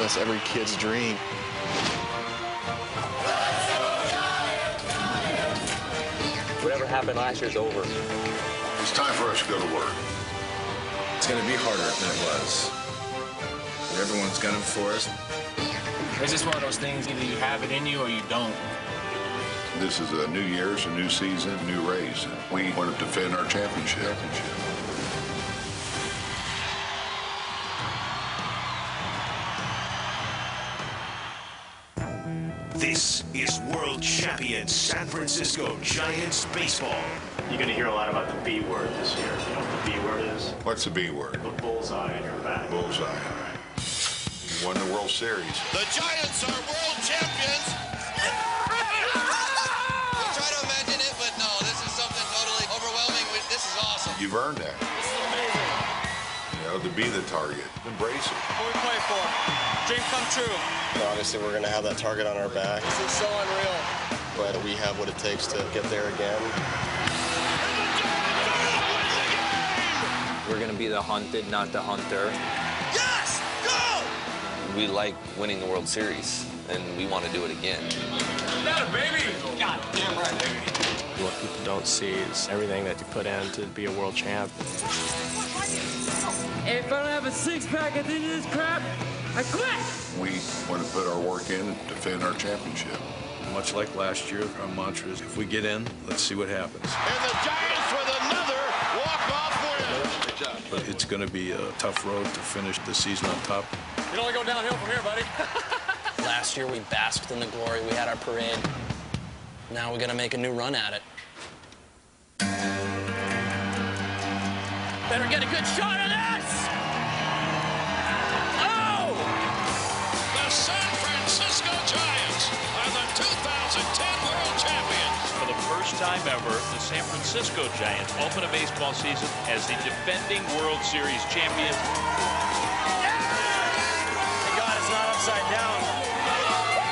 That's every kid's dream. Whatever happened last year's over. It's time for us to go to work. It's going to be harder than it was. Everyone's gunning for us. It's just one of those things, either you have it in you or you don't. This is a new year, it's a new season, new race. We want to defend our championship. This is World Champion San Francisco Giants baseball. You're going to hear a lot about the B word this year. You know what the B word is? What's the B word? The bullseye in your back. Bullseye, all right. You won the World Series. The Giants are world champions. We'll try to imagine it, but no, this is something totally overwhelming. This is awesome. You've earned that. This is amazing. You know, to be the target, embrace it. What we play for? Dream come true. Obviously, we're going to have that target on our back. This is so unreal. But we have what it takes to get there again. We're going to be the hunted, not the hunter. Yes! Go! We like winning the World Series, and we want to do it again. Not a baby! God damn right, baby. What people don't see is everything that you put in to be a world champ. If I don't have a six-pack at the end of this crap, I quit! We want to put our work in and defend our championship. Much like last year, our mantra is, if we get in, let's see what happens. And the Giants with another walk-off win. Good job. But it's going to be a tough road to finish the season on top. You can only go downhill from here, buddy. Last year, we basked in the glory. We had our parade. Now we're going to make a new run at it. Better get a good shot of this! Oh! The San Francisco Giants are the 2010 World Champions. For the first time ever, the San Francisco Giants open a baseball season as the defending World Series champions. Thank God it's not upside down.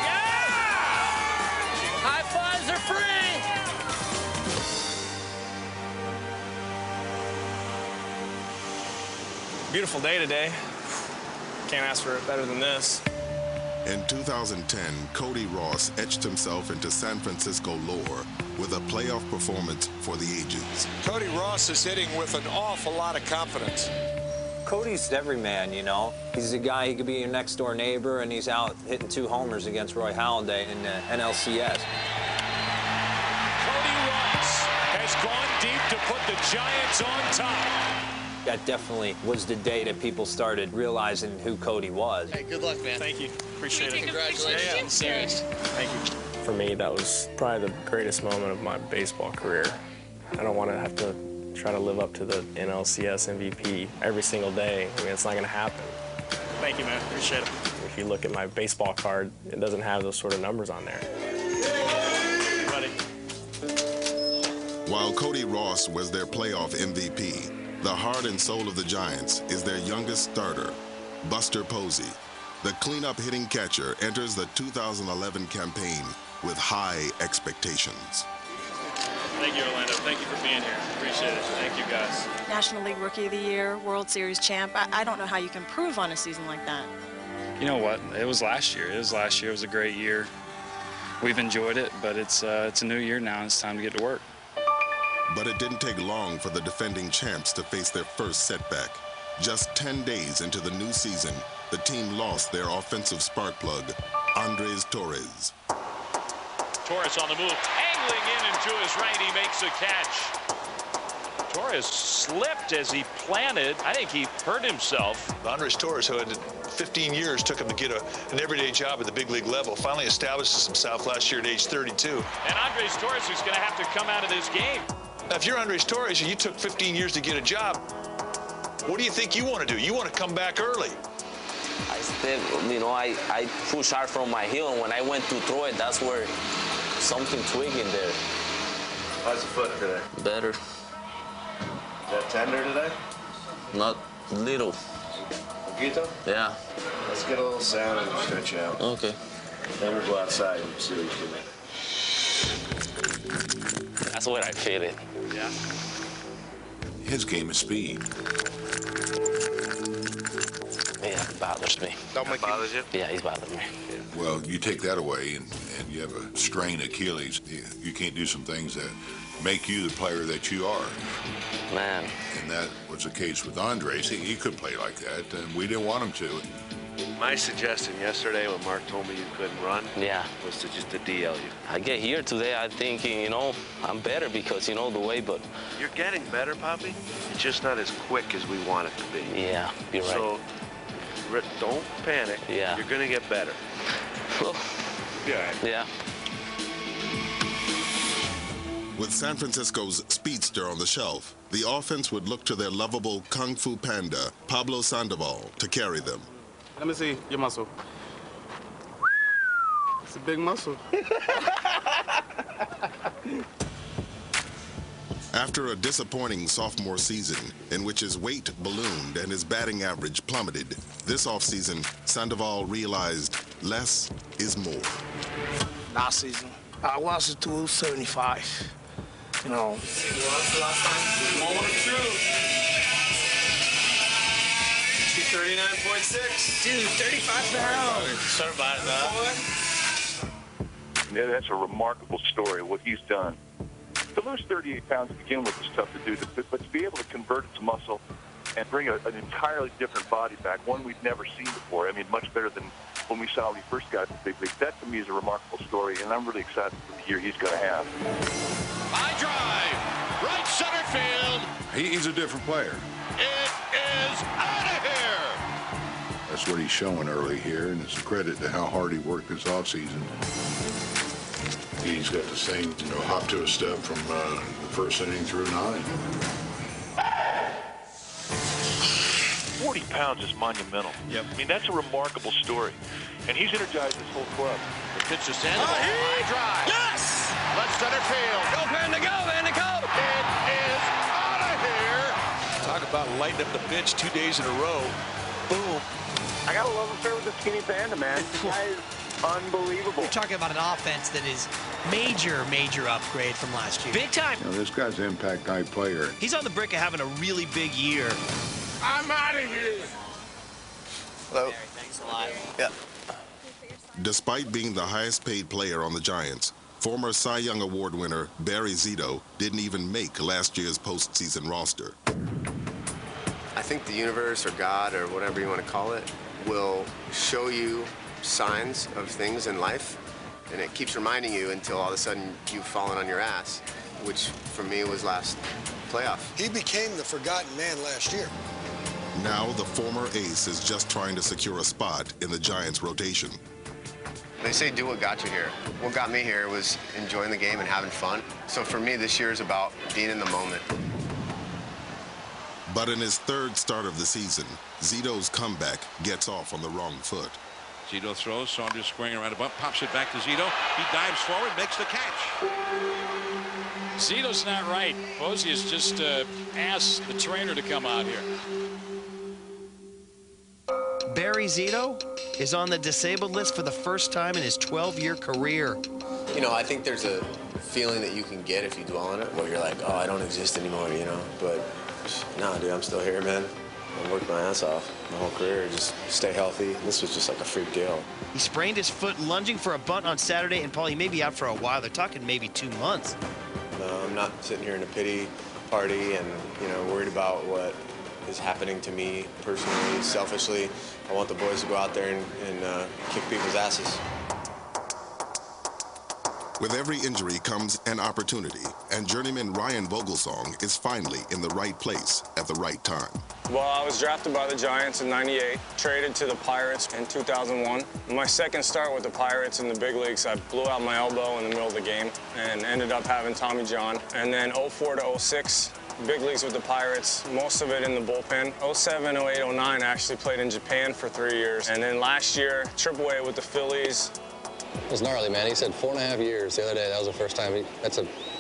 Yeah! High fives are free! Beautiful day today. Can't ask for it better than this. In 2010, Cody Ross etched himself into San Francisco lore with a playoff performance for the ages. Cody Ross is hitting with an awful lot of confidence. Cody's every man, you know. He's a guy, he could be your next-door neighbor, and he's out hitting 2 homers against Roy Halladay in the NLCS. Cody Ross has gone deep to put the Giants on top. That definitely was the day that people started realizing who Cody was. Hey, good luck, man. Thank you. Appreciate it. Congratulations. Serious. Thank you. For me, that was probably the greatest moment of my baseball career. I don't want to have to try to live up to the NLCS MVP every single day. I mean, it's not going to happen. Thank you, man. Appreciate it. If you look at my baseball card, it doesn't have those sort of numbers on there. Hey, buddy. While Cody Ross was their playoff MVP, the heart and soul of the Giants is their youngest starter, Buster Posey. The cleanup hitting catcher enters the 2011 campaign with high expectations. Thank you, Orlando. Thank you for being here. Appreciate it. Thank you, guys. National League Rookie of the Year, World Series champ. I don't know how you can improve on a season like that. You know what? It was last year. It was a great year. We've enjoyed it, but it's a new year now, and it's time to get to work. But it didn't take long for the defending champs to face their first setback. Just 10 days into the new season, the team lost their offensive spark plug, Andres Torres. Torres on the move, angling in and to his right, he makes a catch. Torres slipped as he planted. I think he hurt himself. Andres Torres, who had 15 years, took him to get an everyday job at the big league level, finally establishes himself last year at age 32. And Andres Torres is going to have to come out of this game. Now, if you're Andres Torres and you took 15 years to get a job, what do you think you want to do? You want to come back early. I push hard from my heel, and when I went to throw it, that's where something twigged in there. How's the foot today? Better. Is that tender today? Not little. Poquito? Yeah. Let's get a little sound and stretch you out. Okay. Then we'll go outside and see what you can make. That's where I feel it. Yeah. His game is speed. Man. bothers me. That bothers you? Yeah, he's bothered me. Well, you take that away and you have a strained Achilles. You can't do some things that make you the player that you are. Man. And that was the case with Andres. He could play like that, and we didn't want him to. My suggestion yesterday when Mark told me you couldn't run was to just to DL you. I get here today, I'm thinking, you know, I'm better because, you know, the way, but... You're getting better, Poppy. It's just not as quick as we want it to be. Yeah, you're right. So, don't panic. Yeah. You're going to get better. Well, yeah. With San Francisco's speedster on the shelf, the offense would look to their lovable Kung Fu Panda, Pablo Sandoval, to carry them. Let me see your muscle. It's a big muscle. After a disappointing sophomore season in which his weight ballooned and his batting average plummeted, this offseason, Sandoval realized less is more. Last season, I was at 275. You know. What's the last time? Moment of truth. 239.6. Dude, 35 pounds. Sorry about that. Yeah, that's a remarkable story, what he's done. To lose 38 pounds to begin with is tough to do, but to be able to convert it to muscle and bring an entirely different body back, one we've never seen before. I mean, much better than when we saw when he first got to the big league. That, to me, is a remarkable story, and I'm really excited for the year he's going to have. High drive, right center field. He's a different player. It is out of here. That's what he's showing early here, and it's a credit to how hard he worked this offseason. He's got the same, hop to a step from the first inning through 9. 40 pounds is monumental. Yep. I mean, that's a remarkable story. And he's energized this whole club. The pitch to Sandoval. High drive. Yes! Left center field. Go, Panda, go, Panda, go! It is out of here. Talk about lighting up the bench 2 days in a row. Boom. I got a love affair with the skinny panda, man. This guy is unbelievable. We're talking about an offense that is major upgrade from last year. Big time. This guy's an impact-type player. He's on the brink of having a really big year. I'm out of here. Hello. Thanks a lot. Yeah. Despite being the highest paid player on the Giants, former Cy Young Award winner Barry Zito didn't even make last year's postseason roster. I think the universe or God or whatever you want to call it will show you signs of things in life, and it keeps reminding you until all of a sudden you've fallen on your ass, which for me was last playoff. He became the forgotten man last year. Now the former ace is just trying to secure a spot in the Giants' rotation. They say do what got you here. What got me here was enjoying the game and having fun. So for me, this year is about being in the moment. But in his third start of the season, Zito's comeback gets off on the wrong foot. Zito throws, Saunders squaring around a bump, pops it back to Zito. He dives forward, makes the catch. Zito's not right. Posey has just asked the trainer to come out here. Barry Zito is on the disabled list for the first time in his 12-year career. You know, I think there's a feeling that you can get if you dwell on it, where you're like, oh, I don't exist anymore, But nah, dude, I'm still here, man. I worked my ass off my whole career, just stay healthy. This was just like a freak deal. He sprained his foot lunging for a bunt on Saturday, and Paul, he may be out for a while. They're talking maybe 2 months. No, I'm not sitting here in a pity party and, worried about what is happening to me personally, selfishly. I want the boys to go out there and kick people's asses. With every injury comes an opportunity, and journeyman Ryan Vogelsong is finally in the right place at the right time. Well, I was drafted by the Giants in '98, traded to the Pirates in 2001. My second start with the Pirates in the big leagues, I blew out my elbow in the middle of the game and ended up having Tommy John. And then 04 to 06, big leagues with the Pirates, most of it in the bullpen. 07, 08, 09, I actually played in Japan for 3 years. And then last year, AAA with the Phillies. It was gnarly, man. He said 4.5 years the other day. That was the first time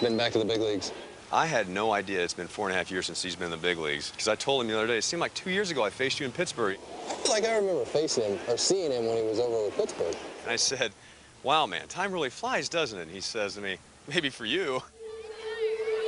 been back to the big leagues. I had no idea it's been 4.5 years since he's been in the big leagues. Because I told him the other day, it seemed like 2 years ago I faced you in Pittsburgh. I feel like I remember facing him or seeing him when he was over with Pittsburgh. And I said, wow, man, time really flies, doesn't it? And he says to me, maybe for you.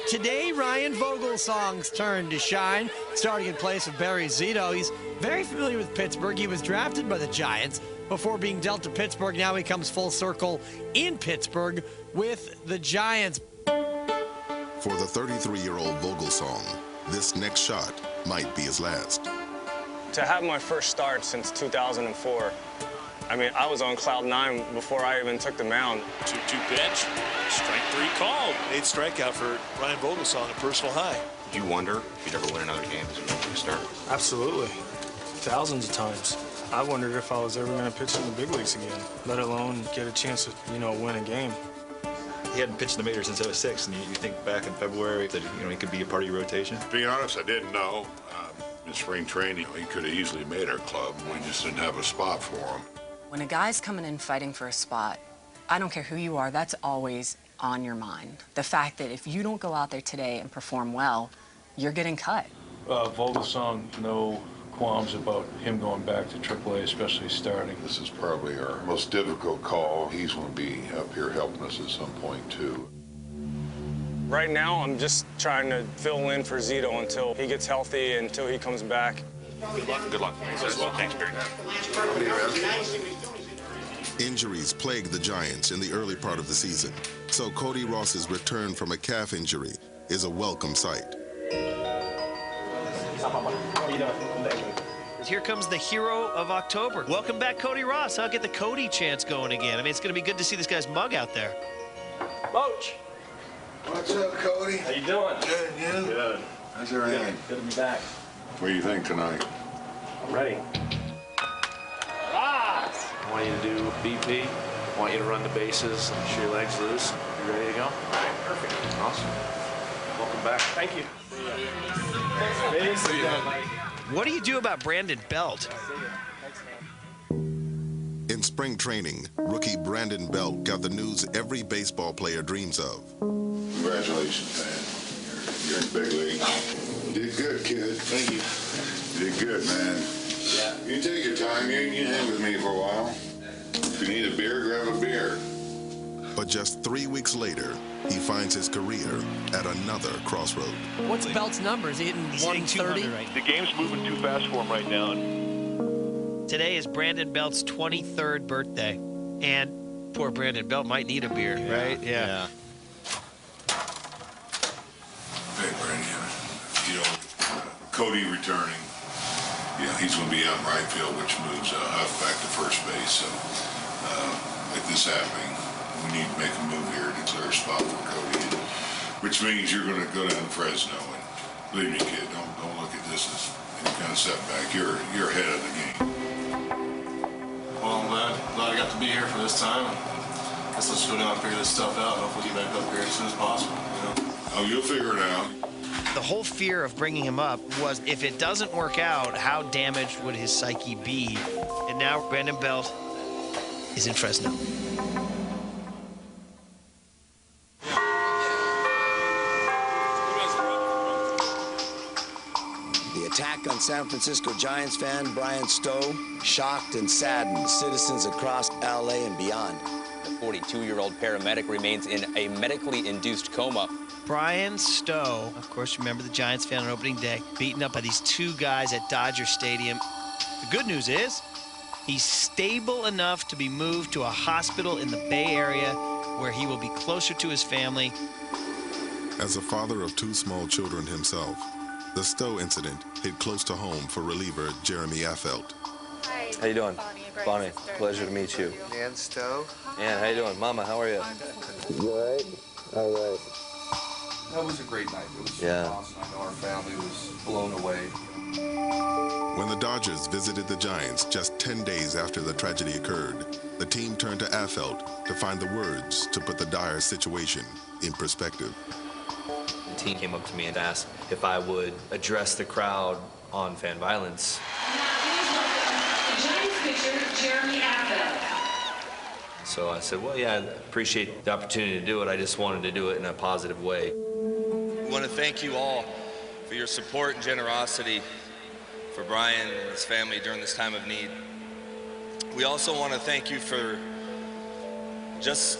Today, Ryan Vogelsong's turn to shine, starting in place of Barry Zito. He's very familiar with Pittsburgh. He was drafted by the Giants before being dealt to Pittsburgh. Now he comes full circle in Pittsburgh with the Giants. For the 33-year-old Vogelsong, this next shot might be his last. To have my first start since 2004, I mean, I was on cloud 9 before I even took the mound. 2-2 pitch. Strike 3 called. 8th strikeout for Ryan Vogelsong, a personal high. Do you wonder if you'd ever win another game as a starter? Absolutely. Thousands of times. I wondered if I was ever going to pitch in the big leagues again, let alone get a chance to, win a game. He hadn't pitched in the majors since '06, and you think back in February that he could be a part of your rotation? To be honest, I didn't know. In spring training, he could have easily made our club. We just didn't have a spot for him. When a guy's coming in fighting for a spot, I don't care who you are, that's always on your mind. The fact that if you don't go out there today and perform well, you're getting cut. Vogelsong, no qualms about him going back to AAA, especially starting. This is probably our most difficult call. He's going to be up here helping us at some point, too. Right now, I'm just trying to fill in for Zito until he gets healthy, until he comes back. Good luck. Good luck. Thanks, Barry. Injuries plagued the Giants in the early part of the season, so Cody Ross's return from a calf injury is a welcome sight. Here comes the hero of October. Welcome back, Cody Ross. I'll get the Cody chance going again. I mean, it's going to be good to see this guy's mug out there. Moach. What's up, Cody? How you doing? Good, you? Good. How's everything? Good to be back. What do you think tonight? I'm ready. Ross! I want you to do BP. I want you to run the bases, shoot your legs loose. You ready to go? All right, perfect. Awesome. Welcome back. Thank you. What do you do about Brandon Belt? In spring training, rookie Brandon Belt got the news every baseball player dreams of. Congratulations, man. You're in the big league. Did good, kid. Thank you. Did good, man. Yeah. You take your time. You hang with me for a while. If you need a beer, grab a beer. But just 3 weeks later, he finds his career at another crossroad. What's Belt's number? Is he hitting 130? Right? The game's moving too fast for him right now. Today is Brandon Belt's 23rd birthday. And poor Brandon Belt might need a beer, right? Yeah. Hey, Brandon, Cody returning. Yeah, he's going to be out in right field, which moves Huff back to first base. So, with this happening, we need to make a move here to clear a spot for Cody, which means you're going to go down to Fresno. And believe me, kid, don't look at this as any kind of setback. You're ahead of the game. Well, I'm glad I got to be here for this time. Let's just go down and figure this stuff out. Hopefully get back up here as soon as possible. Oh, you'll figure it out. The whole fear of bringing him up was if it doesn't work out, how damaged would his psyche be? And now Brandon Belt is in Fresno. The attack on San Francisco Giants fan Brian Stowe shocked and saddened citizens across LA and beyond. The 42-year-old paramedic remains in a medically induced coma. Brian Stowe, of course, remember the Giants fan on opening day, beaten up by these two guys at Dodger Stadium. The good news is he's stable enough to be moved to a hospital in the Bay Area where he will be closer to his family. As a father of 2 small children himself, the Stowe incident hit close to home for reliever Jeremy Affeldt. Hi. How you doing? Bonnie, pleasure to meet you. Dan Stowe. Ann, how you doing? Mama, how are you? Good. All right. That was a great night. It was awesome. I know our family was blown away. When the Dodgers visited the Giants just 10 days after the tragedy occurred, the team turned to Affeldt to find the words to put the dire situation in perspective. The team came up to me and asked if I would address the crowd on fan violence. The Giants pitcher, Jeremy Affeldt. So I said, well, yeah, I appreciate the opportunity to do it. I just wanted to do it in a positive way. I want to thank you all for your support and generosity for Brian and his family during this time of need. We also want to thank you for just